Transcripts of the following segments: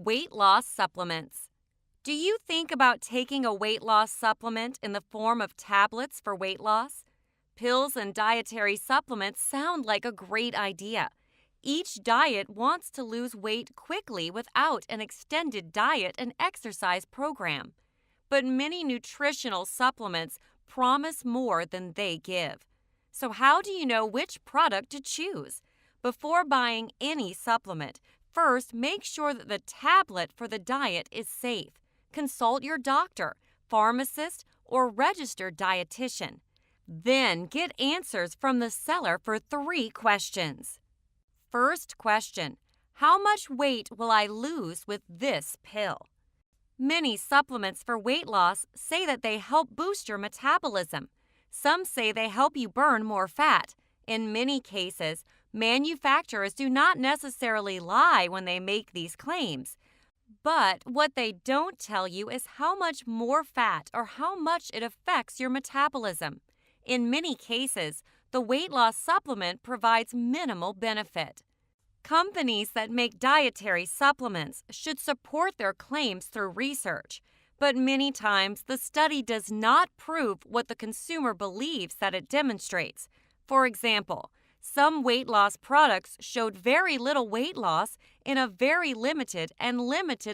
Weight loss supplements. Do you think about taking a weight loss supplement in the form of tablets for weight loss? Pills and dietary supplements sound like a great idea. Each diet wants to lose weight quickly without an extended diet and exercise program. But many nutritional supplements promise more than they give. So, how do you know which product to choose? Before buying any supplement, first make sure that the tablet for the diet is safe. Consult your doctor, pharmacist, or registered dietitian. Then get answers from the seller for 3 questions. First question: how much weight will I lose with this pill? Many supplements for weight loss say that they help boost your metabolism. Some say they help you burn more fat. In many cases, manufacturers do not necessarily lie when they make these claims. But what they don't tell you is how much more fat or how much it affects your metabolism. In many cases, the weight loss supplement provides minimal benefit. Companies that make dietary supplements should support their claims through research, but many times the study does not prove what the consumer believes that it demonstrates. For example, some weight loss products showed very little weight loss in a very limited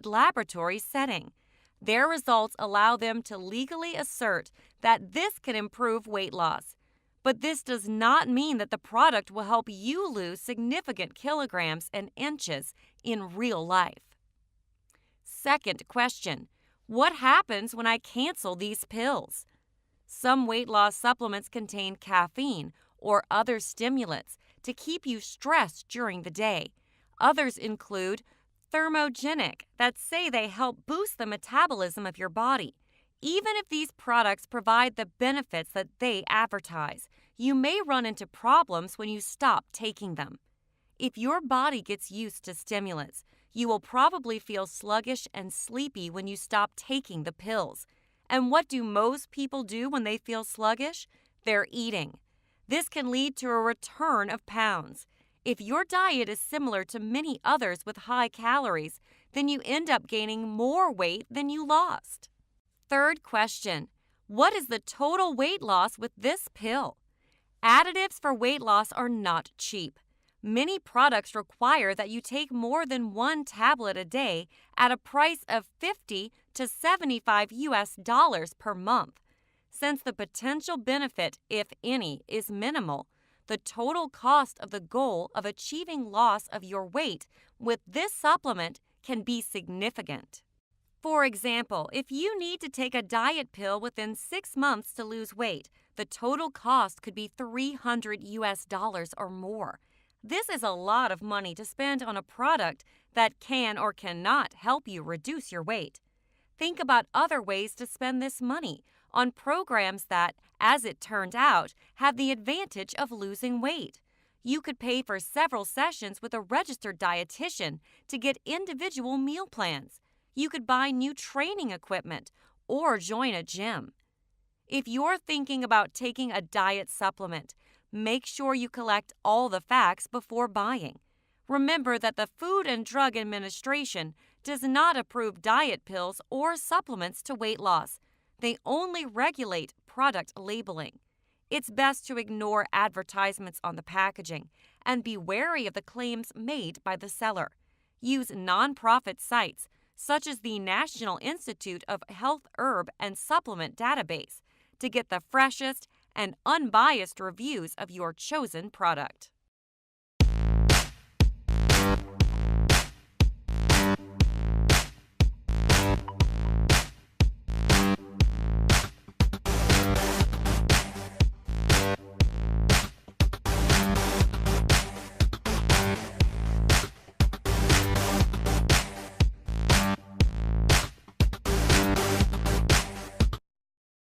laboratory setting. Their results allow them to legally assert that this can improve weight loss. But this does not mean that the product will help you lose significant kilograms and inches in real life. Second question: what happens when I cancel these pills? Some weight loss supplements contain caffeine or other stimulants to keep you stressed during the day. Others include thermogenic that say they help boost the metabolism of your body. Even if these products provide the benefits that they advertise, you may run into problems when you stop taking them. If your body gets used to stimulants, you will probably feel sluggish and sleepy when you stop taking the pills. And what do most people do when they feel sluggish? They're eating. This can lead to a return of pounds. If your diet is similar to many others with high calories, then you end up gaining more weight than you lost. Third question: what is the total weight loss with this pill? Additives for weight loss are not cheap. Many products require that you take more than 1 tablet a day at a price of $50 to $75 per month. Since the potential benefit, if any, is minimal, the total cost of the goal of achieving loss of your weight with this supplement can be significant. For example, if you need to take a diet pill within 6 months to lose weight, the total cost could be $300 or more. This is a lot of money to spend on a product that can or cannot help you reduce your weight. Think about other ways to spend this money on programs that, as it turned out, have the advantage of losing weight. You could pay for several sessions with a registered dietitian to get individual meal plans. You could buy new training equipment or join a gym. If you're thinking about taking a diet supplement, make sure you collect all the facts before buying. Remember that the Food and Drug Administration does not approve diet pills or supplements to weight loss. They only regulate product labeling. It's best to ignore advertisements on the packaging and be wary of the claims made by the seller. Use nonprofit sites such as the National Institute of Health Herb and Supplement Database to get the freshest and unbiased reviews of your chosen product.